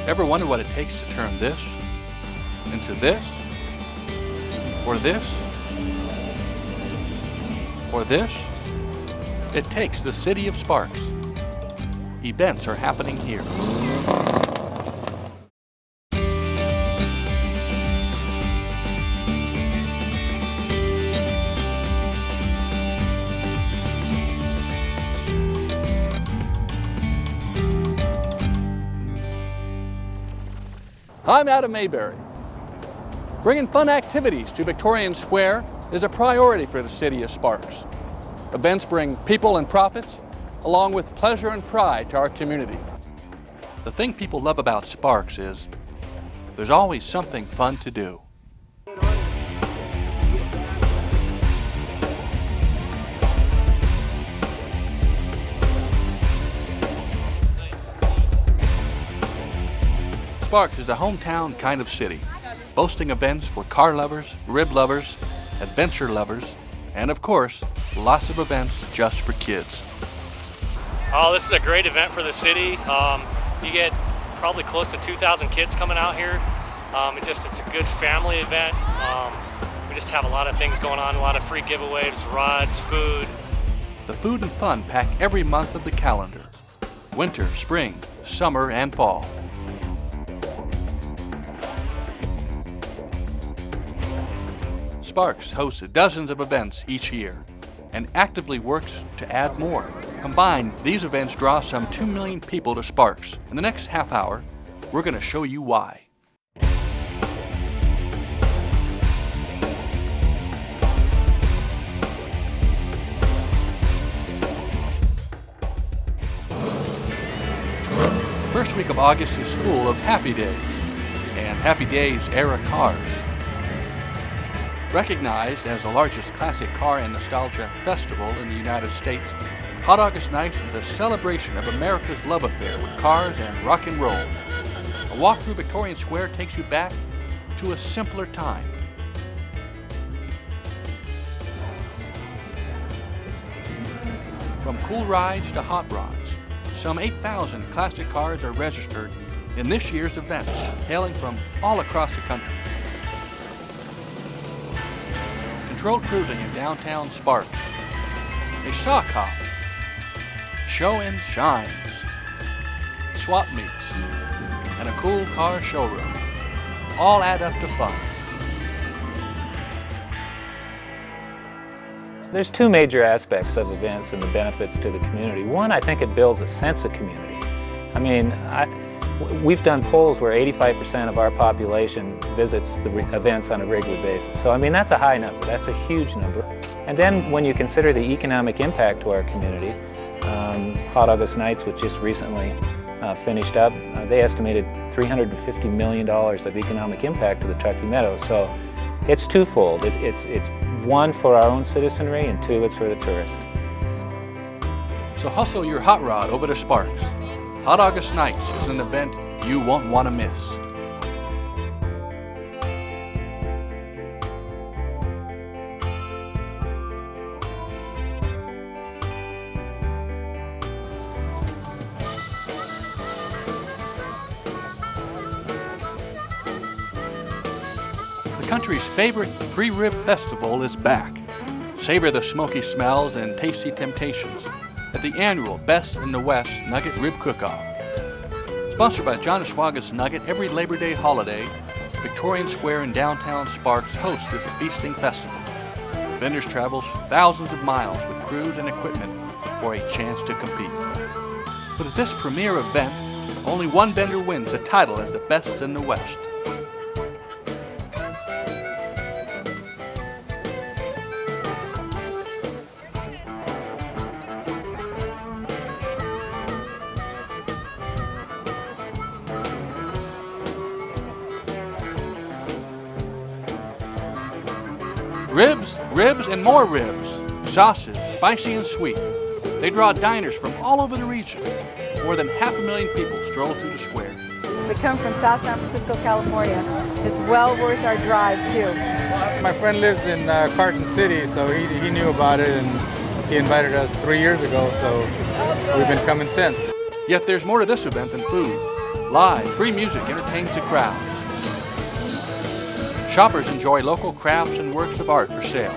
Ever wonder what it takes to turn this into this? Or this? Or this? It takes the city of Sparks. Events are happening here. I'm Adam Mayberry. Bringing fun activities to Victorian Square is a priority for the city of Sparks. Events bring people and profits, along with pleasure and pride to our community. The thing people love about Sparks is there's always something fun to do. Sparks is a hometown kind of city, boasting events for car lovers, rib lovers, adventure lovers, and of course, lots of events just for kids. Oh, this is a great event for the city. You get probably close to 2,000 kids coming out here. It's a good family event. We just have a lot of things going on, a lot of free giveaways, rods, food. The food and fun pack every month of the calendar. Winter, spring, summer, and fall. Sparks hosts dozens of events each year and actively works to add more. Combined, these events draw some 2 million people to Sparks. In the next half hour, we're going to show you why. The first week of August is full of Happy Days and Happy Days era cars. Recognized as the largest classic car and nostalgia festival in the United States, Hot August Nights is a celebration of America's love affair with cars and rock and roll. A walk through Victorian Square takes you back to a simpler time. From cool rides to hot rods, some 8,000 classic cars are registered in this year's event, hailing from all across the country. Controlled cruising in downtown Sparks, a sock hop, show and shines, swap meets, and a cool car showroom all add up to fun. There's two major aspects of events and the benefits to the community. One, I think it builds a sense of community. I mean, we've done polls where 85% of our population visits the events on a regular basis. So I mean, that's a high number, that's a huge number. And then when you consider the economic impact to our community, Hot August Nights, which just recently finished up, they estimated $350 million of economic impact to the Truckee Meadows. So it's twofold. It's one for our own citizenry, and two, it's for the tourist. So hustle your hot rod over to Sparks. Hot August Nights is an event you won't want to miss. The country's favorite free rib festival is back. Savor the smoky smells and tasty temptations at the annual Best in the West Nugget Rib Cook-off. Sponsored by John Ashwaga's Nugget, every Labor Day holiday, Victorian Square in downtown Sparks hosts this feasting festival. Vendors travel thousands of miles with crude and equipment for a chance to compete. But at this premier event, only one vendor wins the title as the Best in the West. Ribs, ribs, and more ribs. Sauces, spicy and sweet. They draw diners from all over the region. More than 500,000 people stroll through the square. We come from South San Francisco, California. It's well worth our drive, too. My friend lives in Carson City, so he knew about it, and he invited us 3 years ago, so we've been coming since. Yet there's more to this event than food. Live, free music entertains the crowds. Shoppers enjoy local crafts and works of art for sale.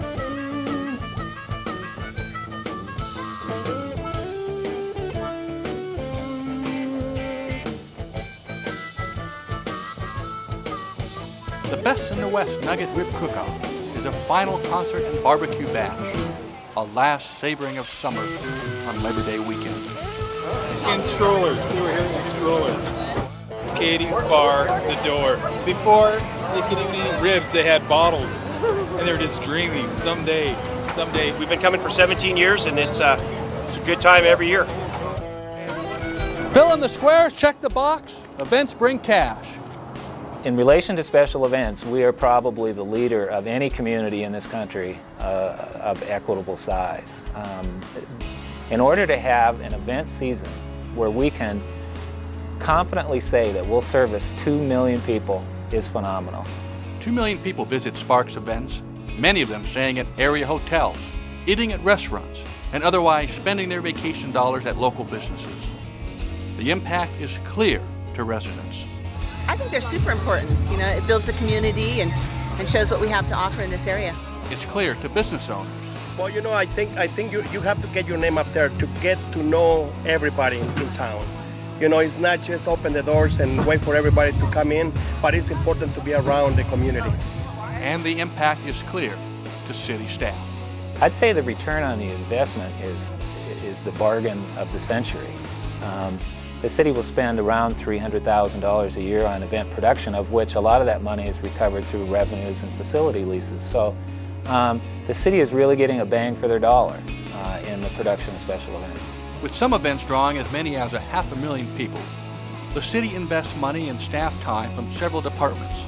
The Best in the West Nugget Rib Cook-off is a final concert and barbecue bash, a last savoring of summer on Labor Day weekend. In strollers, they were here in strollers. Katie's bar, the door. Before they could even eat ribs, they had bottles, and they were just dreaming someday. We've been coming for 17 years, and it's a good time every year. Fill in the squares, check the box. Events bring cash. In relation to special events, we are probably the leader of any community in this country of equitable size. In order to have an event season where we can confidently say that we'll service 2 million people is phenomenal. 2 million people visit Sparks events, many of them staying at area hotels, eating at restaurants, and otherwise spending their vacation dollars at local businesses. The impact is clear to residents. I think they're super important. You know, it builds a community and shows what we have to offer in this area. It's clear to business owners. Well, you know, I think you have to get your name up there to get to know everybody in town. You know, it's not just open the doors and wait for everybody to come in, but it's important to be around the community. And the impact is clear to city staff. I'd say the return on the investment is the bargain of the century. The city will spend around $300,000 a year on event production, of which a lot of that money is recovered through revenues and facility leases. So the city is really getting a bang for their dollar in the production of special events. With some events drawing as many as 500,000 people, the city invests money and staff time from several departments: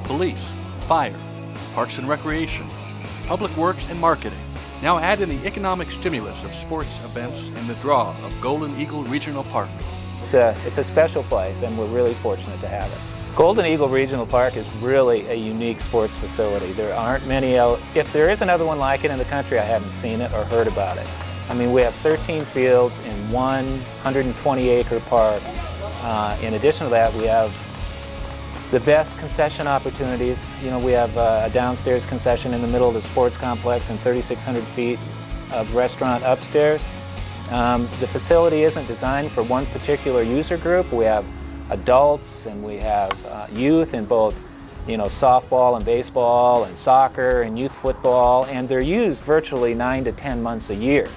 police, fire, parks and recreation, public works, and marketing. Now add in the economic stimulus of sports events and the draw of Golden Eagle Regional Park. It's a special place, and we're really fortunate to have it. Golden Eagle Regional Park is really a unique sports facility. There aren't many else. If there is another one like it in the country, I haven't seen it or heard about it. I mean, we have 13 fields in one 120-acre park. In addition to that, we have the best concession opportunities. You know, we have a downstairs concession in the middle of the sports complex and 3,600 feet of restaurant upstairs. The facility isn't designed for one particular user group. We have adults and we have youth in both, you know, softball and baseball and soccer and youth football, and they're used virtually 9 to 10 months a year.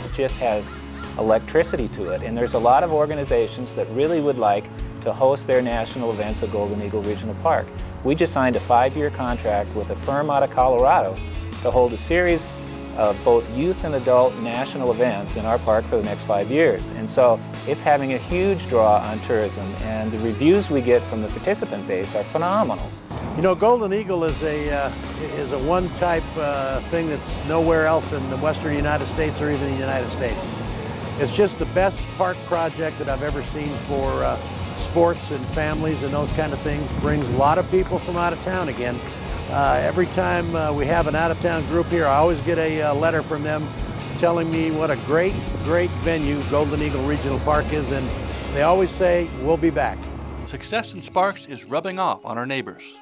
It just has electricity to it, and there's a lot of organizations that really would like to host their national events at Golden Eagle Regional Park. We just signed a 5-year contract with a firm out of Colorado to hold a series of both youth and adult national events in our park for the next 5 years. And so it's having a huge draw on tourism, and the reviews we get from the participant base are phenomenal. You know, Golden Eagle is a one type thing that's nowhere else in the western United States or even the United States. It's just the best park project that I've ever seen for sports and families and those kind of things. Brings a lot of people from out of town again. Every time we have an out-of-town group here, I always get a letter from them telling me what a great venue Golden Eagle Regional Park is, and they always say, we'll be back. Success in Sparks is rubbing off on our neighbors.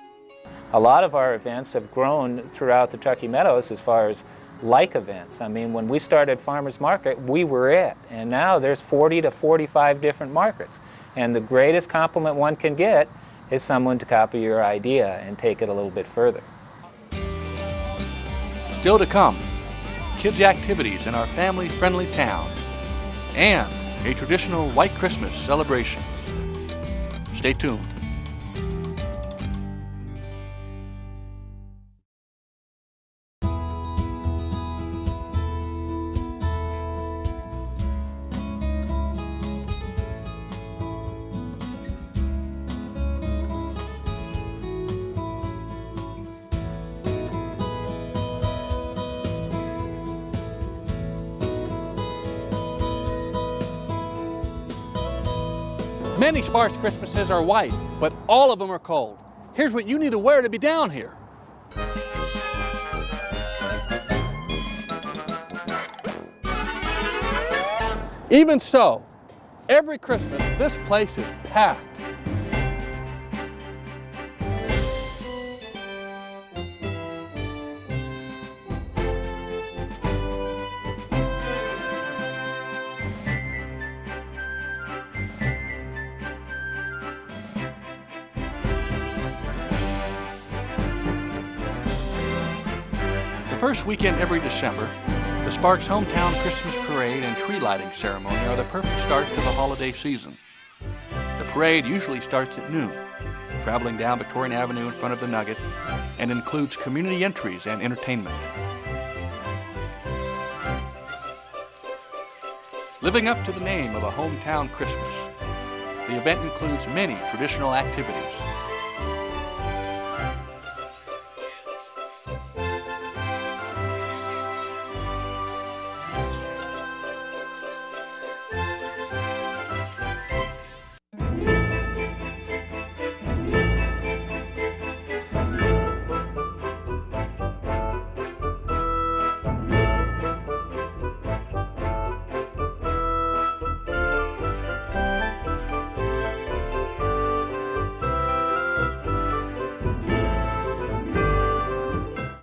A lot of our events have grown throughout the Truckee Meadows as far as like events. I mean, when we started Farmers Market, we were it, and now there's 40 to 45 different markets. And the greatest compliment one can get is someone to copy your idea and take it a little bit further. Still to come, kids' activities in our family-friendly town, and a traditional White Christmas celebration. Stay tuned. Many Sparks Christmases are white, but all of them are cold. Here's what you need to wear to be down here. Even so, every Christmas, this place is packed. The first weekend every December, the Sparks Hometown Christmas Parade and tree lighting ceremony are the perfect start to the holiday season. The parade usually starts at noon, traveling down Victorian Avenue in front of the Nugget, and includes community entries and entertainment. Living up to the name of a hometown Christmas, the event includes many traditional activities.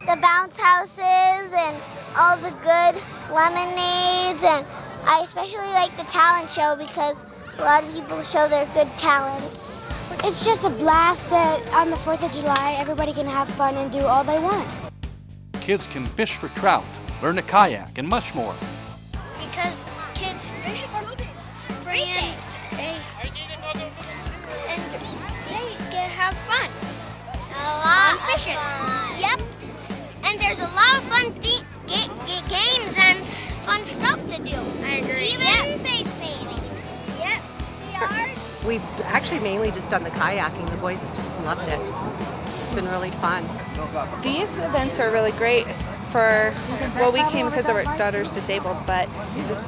The bounce houses and all the good lemonades, and I especially like the talent show because a lot of people show their good talents. It's just a blast that on the 4th of July everybody can have fun and do all they want. Kids can fish for trout, learn to kayak, and much more. Because kids fish for birthday and they can have fun. A lot of fishing. Yep. And there's a lot of fun games and fun stuff to do. I agree. Even face painting. Yep. See ours? We've actually mainly just done the kayaking. The boys have just loved it. It's just been really fun. These events are really great for, well, we came because our daughter's disabled, but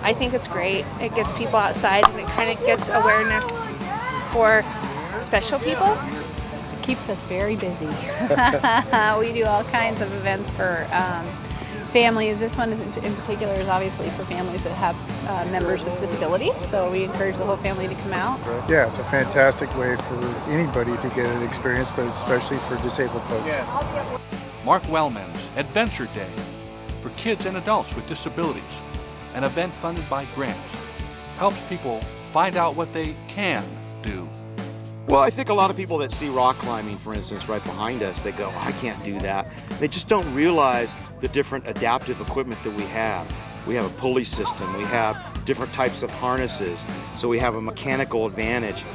I think it's great. It gets people outside and it kind of gets awareness for special people. Keeps us very busy. We do all kinds of events for families. This one in particular is obviously for families that have members with disabilities, so we encourage the whole family to come out. Yeah, it's a fantastic way for anybody to get an experience, but especially for disabled folks. Yeah. Mark Wellman's Adventure Day for kids and adults with disabilities, an event funded by grants, helps people find out what they can do. Well, I think a lot of people that see rock climbing, for instance, right behind us, they go, I can't do that. They just don't realize the different adaptive equipment that we have. We have a pulley system, we have different types of harnesses, so we have a mechanical advantage.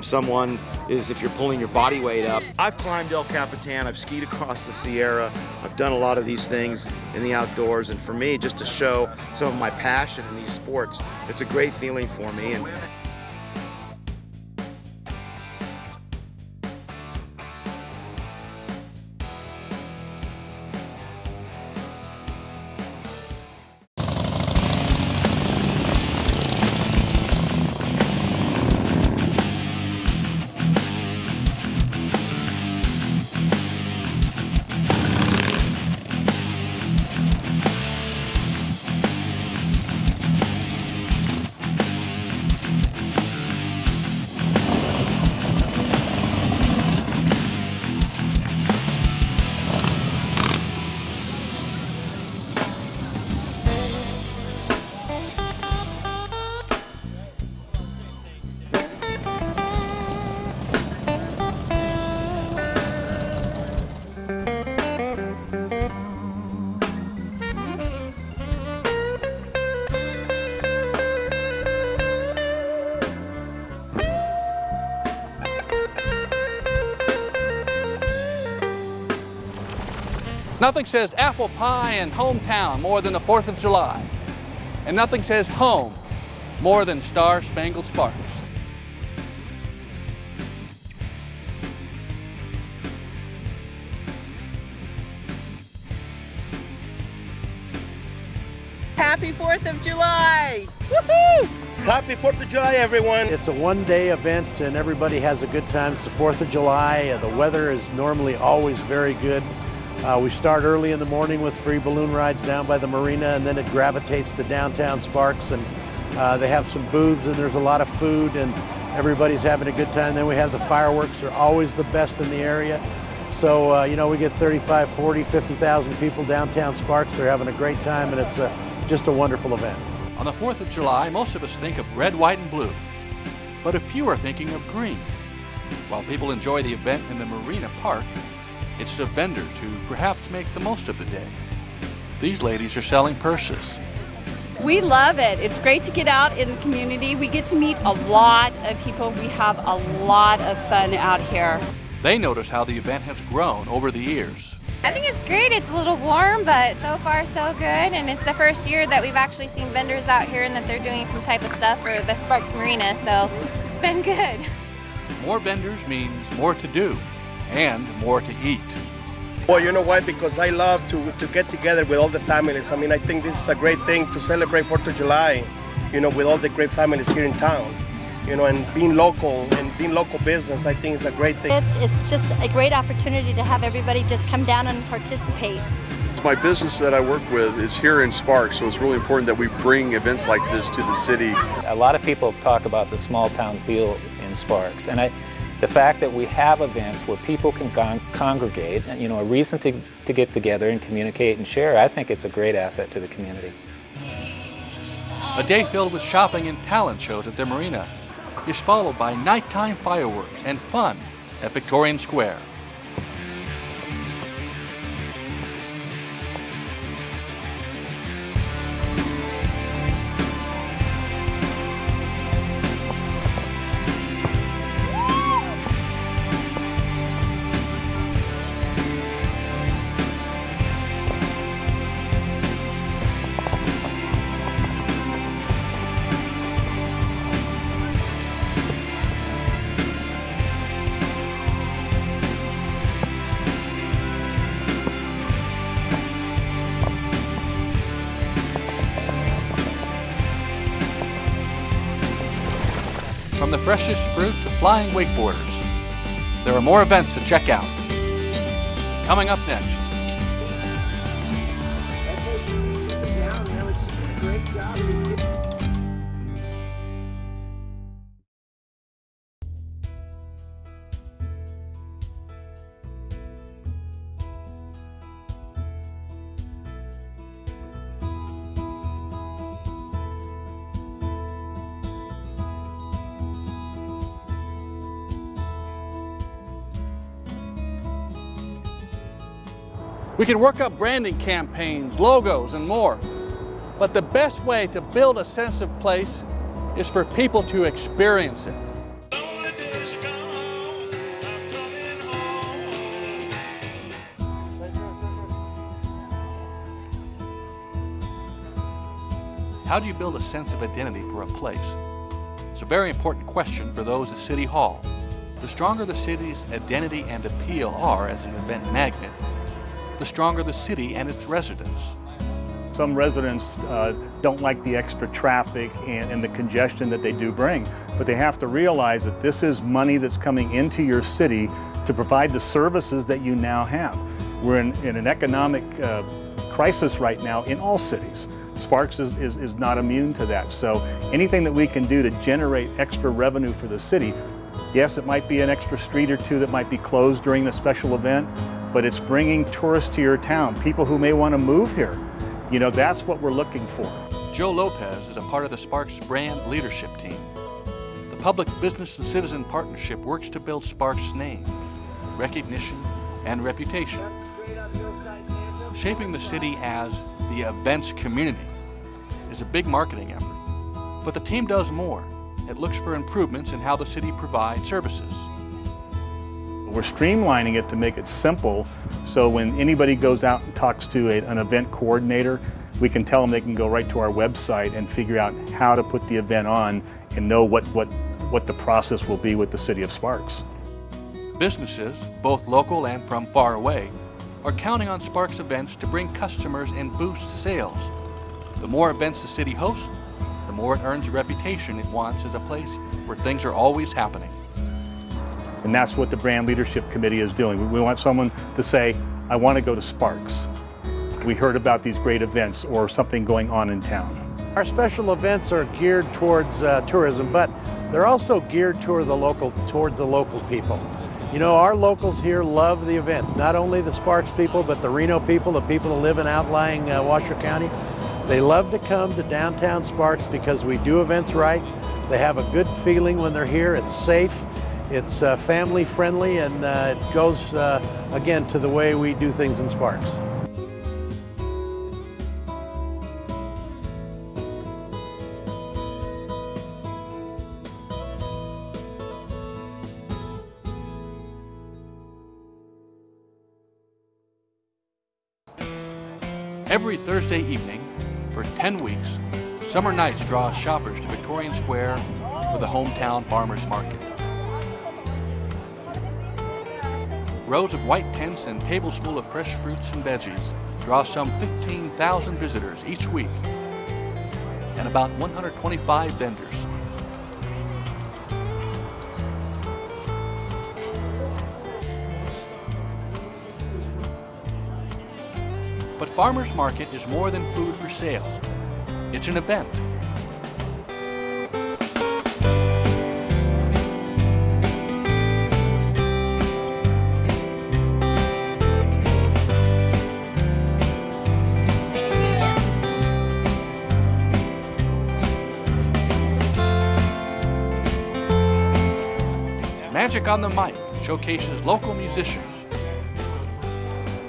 Someone is, if you're pulling your body weight up. I've climbed El Capitan, I've skied across the Sierra, I've done a lot of these things in the outdoors, and for me, just to show some of my passion in these sports, it's a great feeling for me. And Nothing says apple pie and hometown more than the 4th of July. And nothing says home more than Star Spangled Sparks. Happy 4th of July! Woohoo! Happy 4th of July, everyone. It's a one-day event and everybody has a good time. It's the 4th of July. The weather is normally always very good. We start early in the morning with free balloon rides down by the marina, and then it gravitates to downtown Sparks, and they have some booths and there's a lot of food and everybody's having a good time. Then we have the fireworks. They're always the best in the area. So, you know, we get 35, 40, 50,000 people downtown Sparks. They're having a great time, and it's just a wonderful event. On the 4th of July, most of us think of red, white, and blue, but a few are thinking of green. While people enjoy the event in the Marina Park, it's the vendors who perhaps make the most of the day. These ladies are selling purses. We love it. It's great to get out in the community. We get to meet a lot of people. We have a lot of fun out here. They notice how the event has grown over the years. I think it's great. It's a little warm, but so far so good. And it's the first year that we've actually seen vendors out here and that they're doing some type of stuff for the Sparks Marina, so it's been good. More vendors means more to do and more to eat. Well, you know why? Because I love to get together with all the families. I mean, I think this is a great thing to celebrate 4th of July, you know, with all the great families here in town. You know, and being local business, I think is a great thing. It's just a great opportunity to have everybody just come down and participate. My business that I work with is here in Sparks, so it's really important that we bring events like this to the city. A lot of people talk about the small town feel in Sparks, and the fact that we have events where people can congregate, and, you know, a reason to get together and communicate and share, I think it's a great asset to the community. A day filled with shopping and talent shows at the marina is followed by nighttime fireworks and fun at Victorian Square. From the freshest fruit to flying wakeboarders, there are more events to check out. Coming up next. We can work up branding campaigns, logos, and more. But the best way to build a sense of place is for people to experience it. How do you build a sense of identity for a place? It's a very important question for those at City Hall. The stronger the city's identity and appeal are as an event magnet, the stronger the city and its residents. Some residents don't like the extra traffic and the congestion that they do bring, but they have to realize that this is money that's coming into your city to provide the services that you now have. We're in an economic crisis right now in all cities. Sparks is not immune to that, so anything that we can do to generate extra revenue for the city, yes, it might be an extra street or two that might be closed during the special event, but it's bringing tourists to your town, people who may want to move here. You know, that's what we're looking for. Joe Lopez is a part of the Sparks brand leadership team. The Public Business and Citizen Partnership works to build Sparks' name, recognition, and reputation, shaping the city as the events community is a big marketing effort. But the team does more. It looks for improvements in how the city provides services. We're streamlining it to make it simple, so when anybody goes out and talks to an event coordinator, we can tell them they can go right to our website and figure out how to put the event on and know what the process will be with the City of Sparks. Businesses, both local and from far away, are counting on Sparks events to bring customers and boost sales. The more events the city hosts, the more it earns the reputation it wants as a place where things are always happening. And that's what the Brand Leadership Committee is doing. We want someone to say, I want to go to Sparks. We heard about these great events or something going on in town. Our special events are geared towards tourism, but they're also geared toward the local people. You know, our locals here love the events, not only the Sparks people, but the Reno people, the people who live in outlying Washoe County. They love to come to downtown Sparks because we do events right. They have a good feeling when they're here. It's safe, it's family friendly, and it goes, again, to the way we do things in Sparks. Every Thursday evening, for 10 weeks, Summer Nights draws shoppers to Victorian Square for the hometown farmers market. Rows of white tents and tables full of fresh fruits and veggies draw some 15,000 visitors each week and about 125 vendors. But Farmers Market is more than food for sale. It's an event. Magic on the Mic showcases local musicians.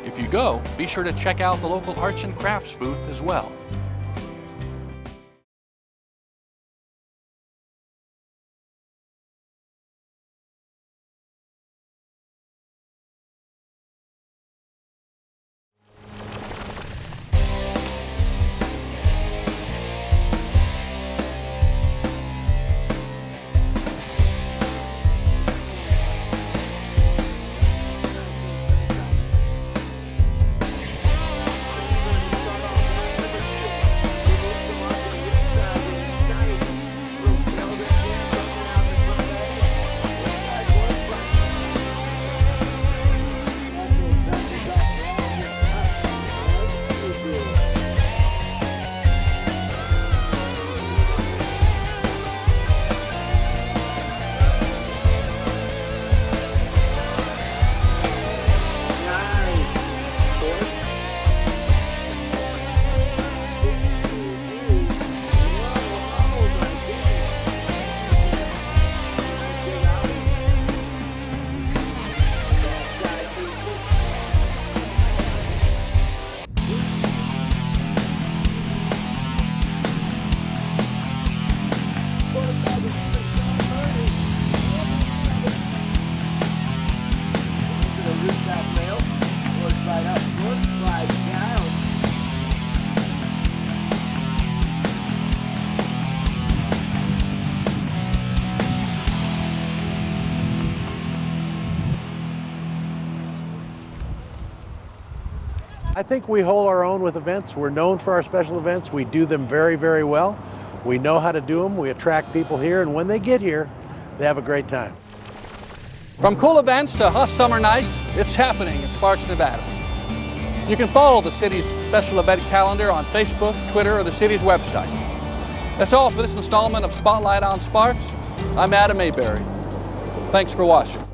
If you go, be sure to check out the local arts and crafts booth as well. I think we hold our own with events. We're known for our special events. We do them very, very well. We know how to do them. We attract people here, and when they get here, they have a great time. From cool events to Huss Summer Nights, it's happening in Sparks, Nevada. You can follow the city's special event calendar on Facebook, Twitter, or the city's website. That's all for this installment of Spotlight on Sparks. I'm Adam Mayberry. Thanks for watching.